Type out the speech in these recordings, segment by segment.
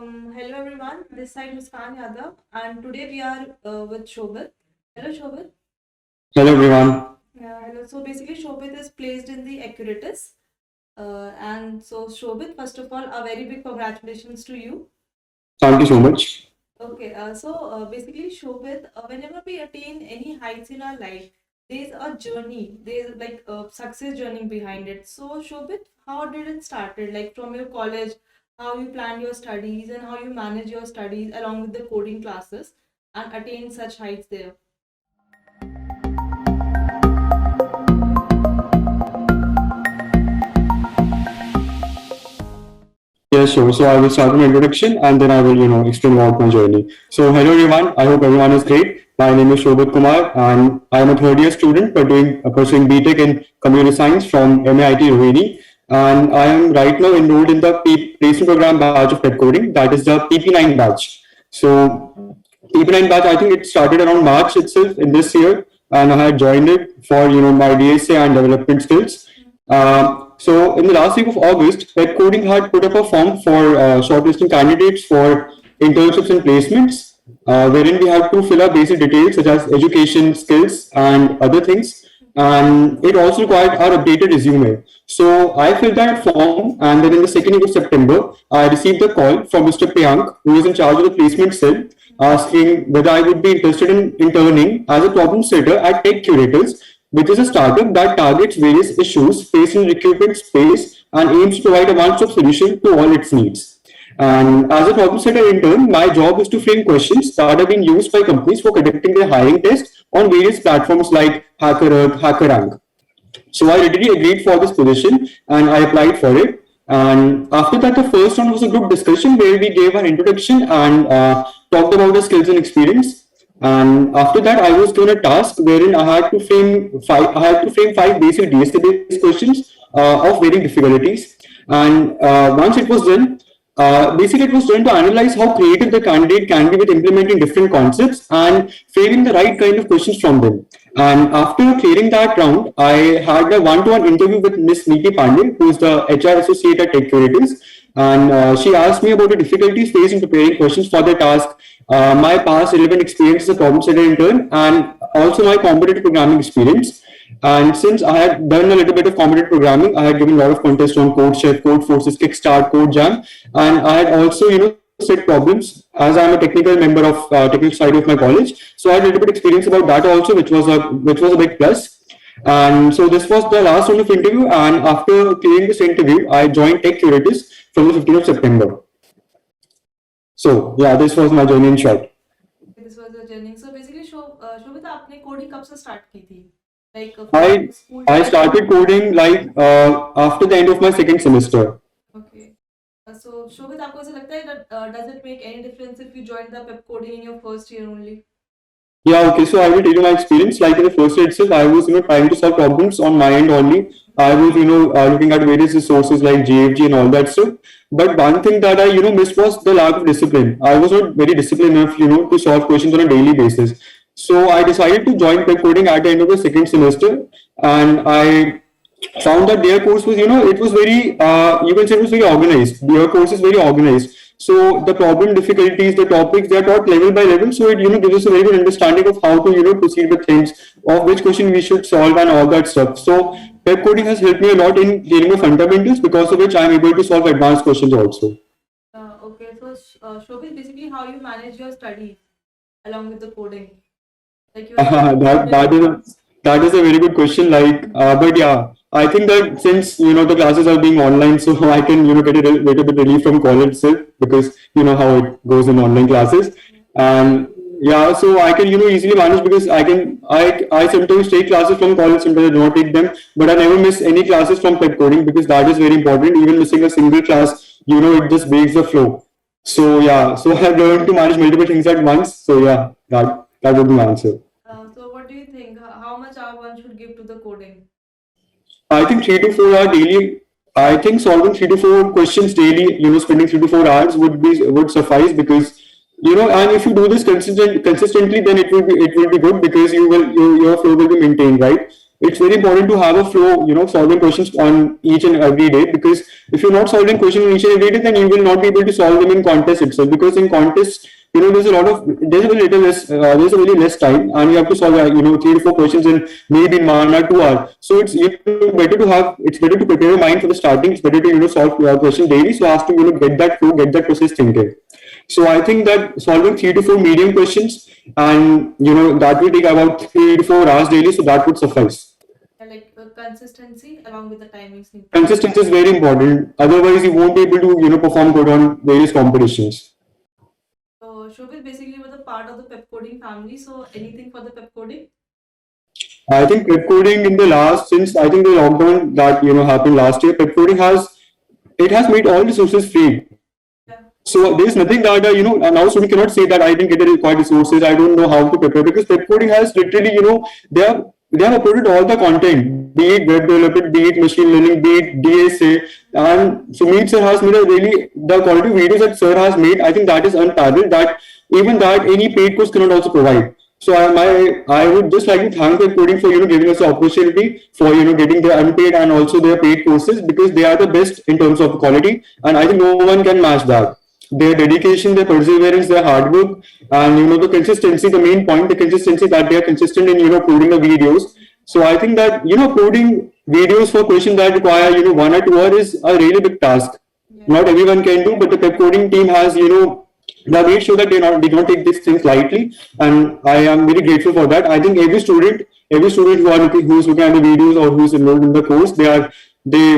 Hello everyone, this side Muskan Yadav, and today we are with Shobit. Hello Shobit. Hello everyone. Hello. So basically, Shobit is placed in the Accuratus. And so Shobit, first of all, a very big congratulations to you. Thank you so much. Okay, basically, Shobit, whenever we attain any heights in our life, there's a journey, there's like a success journey behind it. So, Shobit, how did it started? Like from your college, how you plan your studies and how you manage your studies along with the coding classes and attain such heights there. Yes, sure. So I will start with an introduction and then I will, explain about my journey. So hello everyone. I hope everyone is great. My name is Shobit Kumar and I am a third year student pursuing BTech in Computer Science from MIT Rohini. And I am right now enrolled in the placement program batch of Pet Coding. That is the PP9 batch. So PP9 batch, I think it started around March itself in this year, and I had joined it for my DSA and development skills. So in the last week of August, Pet Coding had put up a form for shortlisting candidates for internships and placements, wherein we had to fill up basic details such as education, skills, and other things. And it also required our updated resume. So I filled that form, and then in the second week of September, I received a call from Mr. Priyank, who is in charge of the placement cell, asking whether I would be interested in interning as a problem setter at Tech Curators, which is a startup that targets various issues faced in recruitment space and aims to provide a one-stop solution to all its needs. And as a problem setter intern, my job is to frame questions that are being used by companies for conducting their hiring tests on various platforms like HackerRank, HackerRank. So I readily agreed for this position and I applied for it. And after that, the first round was a group discussion where we gave an introduction and talked about the skills and experience. And after that, I was given a task wherein I had to frame five basic DSA-based questions of varying difficulties. And once it was done, basically, it was done to analyze how creative the candidate can be with implementing different concepts and framing the right kind of questions from them. And after clearing that round, I had a one-to-one interview with Miss Neeti Pandey, who is the HR associate at Tech Curators. And she asked me about the difficulties faced in preparing questions for the task, my past relevant experience as a problem setter intern, and also my competitive programming experience. And since I had done a little bit of competitive programming, I had given a lot of contests on CodeChef, Codeforces, Kickstart, CodeJam, and I had also, set problems as I'm a technical member of technical side of my college. So I had a little bit experience about that also, which was a big plus. And so this was the last round of interview. And after clearing this interview, I joined Tech Curators from the 15th of September. So yeah, this was my journey in short. This was the journey. So basically, Shobit, आपने coding कब से start की थी? Like I school I time? started coding like after the end of my second semester. Okay. So Shobit, आपको ऐसा लगता है that does it make any difference if you join the pep coding in your first year only? Yeah, okay. So I will tell you my experience. Like in the first year itself, I was trying to solve problems on my end only. I was looking at various resources like JFG and all that stuff. But one thing that I missed was the lack of discipline. I was not very disciplined enough to solve questions on a daily basis. So I decided to join pep coding at the end of the second semester, and I found that their course was it was very you can say it was very organized. Their course is very organized, so the problem difficulties, the topics, they are taught level by level, so it gives us a very good understanding of how to proceed with things, of which question we should solve and all that stuff. So pep coding has helped me a lot in clearing my fundamentals, because of which I am able to solve advanced questions also. Okay, so Shobit, basically how you manage your studies along with the coding? Like you have That is a very good question. Like, but yeah, I think that since the classes are being online, so I can get a little bit relief from college itself, because you know how it goes in online classes, and yeah, so I can easily manage, because I sometimes take classes from college, sometimes I do not take them, but I never miss any classes from pep coding, because that is very important. Even missing a single class, it just breaks the flow. So yeah, so I've learned to manage multiple things at once. So yeah, that would be my answer. So what do you think? How much hour one should give to the coding? I think 3 to 4 hour daily. I think solving 3 to 4 questions daily, spending 3 to 4 hours would suffice, because and if you do this consistently, then it will be good, because your flow will be maintained, right? it's very important to have a flow, solving questions on each and every day, because if you're not solving questions on each and every day, then you will not be able to solve them in contest itself, because in contest, there's a very less time, and you have to solve, 3 to 4 questions in maybe in 1 or 2 hours. So it's better to prepare your mind for the starting. It's better to, solve questions daily, so as to, get that flow, get that process thinking. So I think that solving 3 to 4 medium questions, and that will take about 3 to 4 hours daily, so that would suffice. Like consistency along with the timings need. Consistency is very important. Otherwise, you won't be able to, perform good on various competitions. So Shobit basically was a part of the pep coding family. So anything for the pep coding? I think pep coding since I think the lockdown that happened last year, pep coding has made all resources free. Yeah. So there's nothing that now student cannot say that I didn't get the required resources. I don't know how to prepare, because pep coding has literally they have uploaded all the content, be it web development, be it machine learning, be it DSA, and Sumit sir has made a really the quality of videos that sir has made. I think that is unparalleled. That even that any paid course cannot also provide. So I would just like to thank Pep Coding for giving us the opportunity for getting their unpaid and also their paid courses, because they are the best in terms of quality, and I think no one can match that. Their dedication, their perseverance, their hard work, and the consistency. The main point, the consistency, that they are consistent in coding the videos. So I think that coding videos for questions that require 1 or 2 hours is a really big task. Yeah. Not everyone can do, but the Pep Coding team has they made sure that they don't take these things lightly, and I am very grateful for that. I think every student who's looking at the videos or who's enrolled in the course, they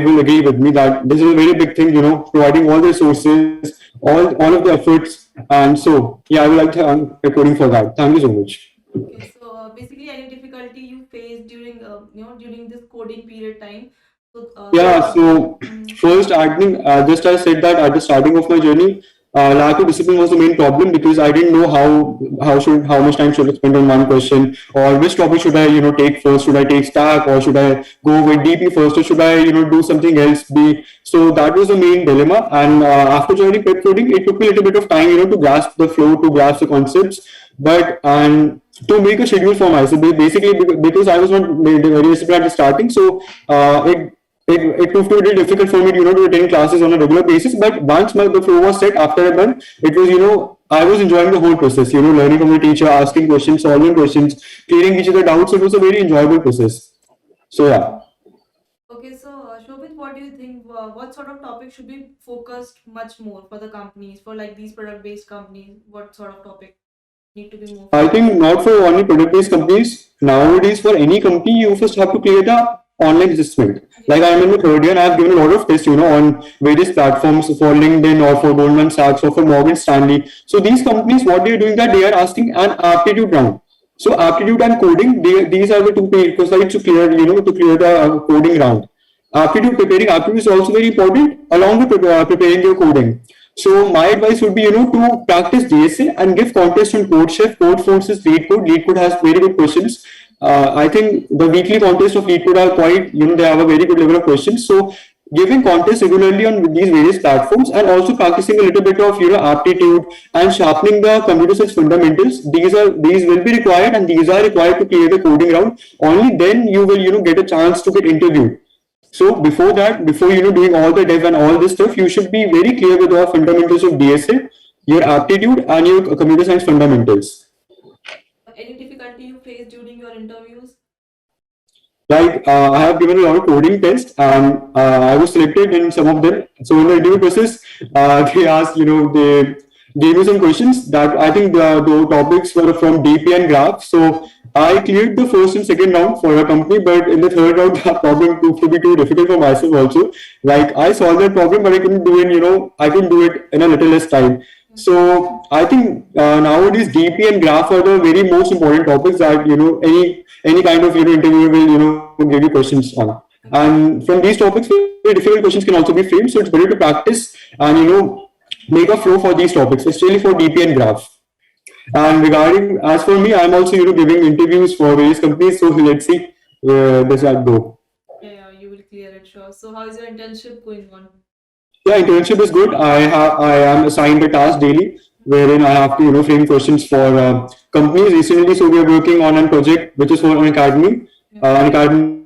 will agree with me that this is a very big thing, providing all the resources, all of the efforts, and so yeah, I would like to thank Pep Coding for that. Thank you so much. Okay, so basically any difficulty you faced during during this coding period time. So Yeah, so first, I think just I said that at the starting of my journey, lack of discipline was the main problem, because I didn't know how much time should I spend on one question, or which topic should I take first. Should I take stack, or should I go with DP first, or should I do something else? So that was the main dilemma. And after joining Pep Coding, it took me a little bit of time to grasp the flow, to grasp the concepts, and to make a schedule for myself. Basically, because I was not very disciplined at the starting, so it proved to be really difficult for me to attend classes on a regular basis. But once the flow was set after a month, it was I was enjoying the whole process. Learning from the teacher, asking questions, solving questions, clearing each other doubts. It was a very enjoyable process. So yeah. okay, so Shobit, what do you think? What sort of topic should be focused much more for the companies, for like these product-based companies? What sort of topic need to be more? I think not for only product-based companies. Nowadays, for any company, you first have to clear the online assessment. Like I'm in the third year, and I've given a lot of tests, on various platforms for LinkedIn or for Goldman Sachs or for Morgan Stanley. So these companies, what they're doing, that they are asking an aptitude round. So aptitude and coding, these are the two prerequisites to clear, to clear the coding round. Preparing aptitude is also very important, along with preparing your coding. So my advice would be, to practice DSA and give contest on CodeChef, Codeforces, LeetCode. LeetCode has very good questions. I think the weekly contests of LeetCode are quite, they have a very good level of questions. So giving contests regularly on these various platforms, and also practicing a little bit of, aptitude, and sharpening the computer science fundamentals. These will be required, and these are required to clear the coding round. Only then you will, get a chance to get interviewed. So before that, before doing all the dev and all this stuff, you should be very clear with the fundamentals of DSA, your aptitude, and your computer science fundamentals. Any difficulty you faced during your interviews? Like I have given a lot of coding tests, and I was selected in some of them. So in the interview process, they asked, they gave me some questions that I think the topics were from DP and Graph. So I cleared the first and second round for a company, but in the third round, the problem proved to be too difficult for myself also. Like I solved that problem, but I couldn't do it, I couldn't do it in a little less time. So I think nowadays DP and Graph are the very most important topics that, any kind of, interviewer will, give you questions on. And from these topics, very difficult questions can also be framed. So it's better to practice and, make a flow for these topics, especially for DP and Graph. And regarding, as for me, I'm also, giving interviews for various companies. So let's see where does that go. Yeah, you will clear it, sure. So how is your internship going on? Yeah, internship is good. I am assigned a task daily, wherein I have to, frame questions for companies recently. So we are working on a project which is for an academy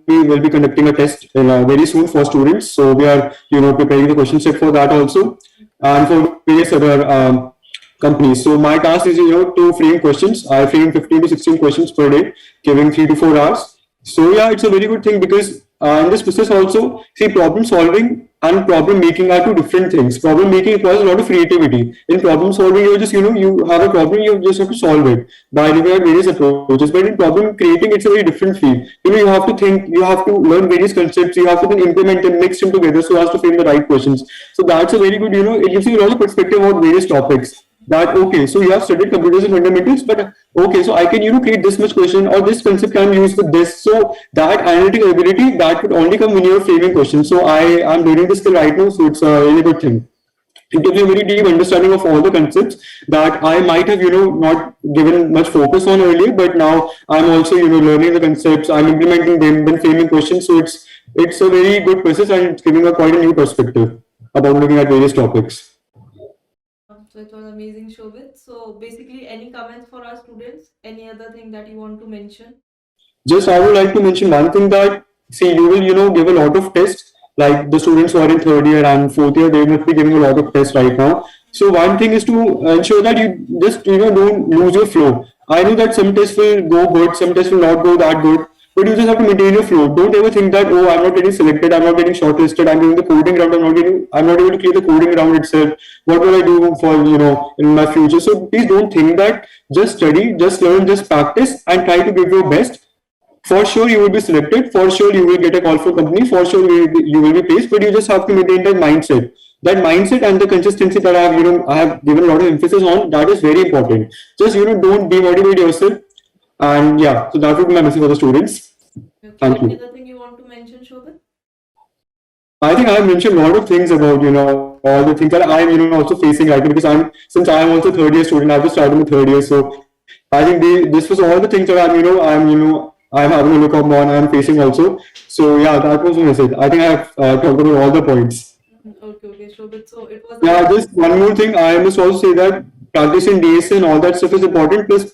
will be conducting a test very soon for students. So we are, preparing the question set for that also, and for various other companies. So my task is, to frame questions. I frame 15 to 16 questions per day, giving 3 to 4 hours. So yeah, it's a very good thing because in this process also, see, problem solving and problem making are two different things. Problem making requires a lot of creativity. In problem solving, you just, you have a problem, you just have to solve it by looking at various approaches. But in problem creating, it's a very different field. You have to think, you have to learn various concepts, you have to then implement and mix them together so as to frame the right questions. So that's a very good, it gives you a lot of perspective on various topics. That okay, so you have studied computers and fundamentals, but okay, so I can create this much question or this concept can be used with this. So that analytical ability that could only come when you're framing questions. So I am learning this skill right now, so it's a really good thing. It gives you a very deep understanding of all the concepts that I might have not given much focus on earlier, but now I'm also learning the concepts, I'm implementing them, then framing questions. So it's a very good process and it's giving a quite a new perspective about looking at various topics. So it was amazing, Shobit. So basically, any comments for our students? Any other thing that you want to mention? Just I would like to mention one thing that see you will give a lot of tests like the students who are in third year and fourth year they must be giving a lot of tests right now. So one thing is to ensure that you just don't lose your flow. I know that some tests will go good, some tests will not go that good, but you just have to maintain your flow. Don't ever think that I'm not getting selected, I'm not getting shortlisted, I'm doing the coding round, I'm not able to clear the coding round itself. What will I do for in my future? So please don't think that. Just study, just learn, just practice, and try to give your best. For sure you will be selected, for sure you will get a call from company, for sure you will be placed, but you just have to maintain that mindset and the consistency that I have given a lot of emphasis on. That is very important. Just don't demotivate yourself, and yeah, so that would be my message for the students. Okay. Thank Any you. other thing you want to mention, Shobit? I think I have mentioned a lot of things about all the things that I'm also facing right now, because since I'm also third year student, I've just started in the third year. So I think this was all the things that I'm having a look upon, I'm facing also. So yeah, that was my message. I think I have talked about all the points. Okay, Shobit. So it was Yeah, just one more thing. I must also say that practicing DSA and all that stuff is important. Plus,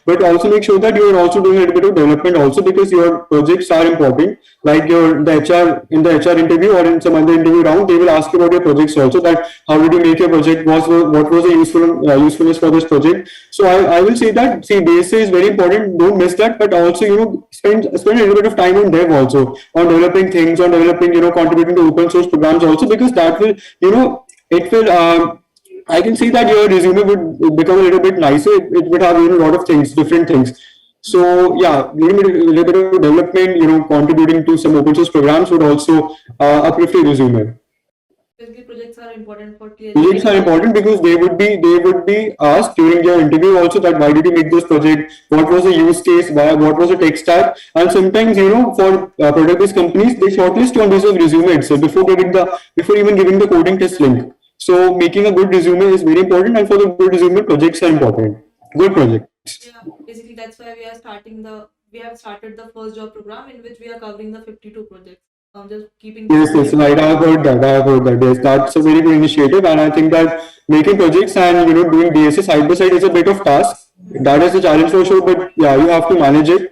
but also make sure that you are also doing a little bit of development also, because your projects are important. Like the HR in the HR interview or in some other interview round, they will ask you about your projects also. That how did you make your project? What was the usefulness for this project? So I will say that see DSA is very important. Don't miss that. But also spend a little bit of time on dev also, on developing things, on developing contributing to open source programs also, because that will it will I can see that your resume would become a little bit nicer. It would have a lot of things, different things. So yeah, little bit of development, contributing to some open source programs would also uplift your resume. basically projects are important for clearing. Projects are important because they would be asked during your interview also that why did you make this project, what was the use case, what was the tech stack, and sometimes for product based companies they shortlist on basis of resume itself before even giving the coding test link. So making a good resume is very important, and for the good resume projects are important. Good projects. Yeah, basically that's why we have started the first job program in which we are covering the 52 projects. Just keeping Yes, right. I have heard that. I have heard that. Yes, that's a very good initiative, and I think that making projects and doing DSA side by side is a bit of task. That is a challenge for sure, but yeah, you have to manage it.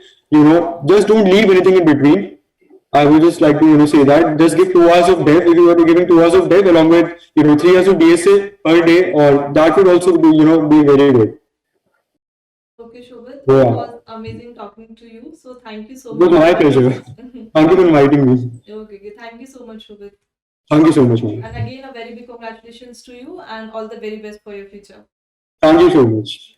Just don't leave anything in between. I would just like to say that just give 2 hours of dev. If you are giving 2 hours of dev along with 3 hours of DSA per day, or that would also be very good. Okay, Shobit, it Yeah, was amazing talking to you. So thank you so it was much. my pleasure. Thank you for inviting me. Okay, thank you so much, Shobit. Thank you so much, man. And again, a very big congratulations to you and all the very best for your future. Thank you so much.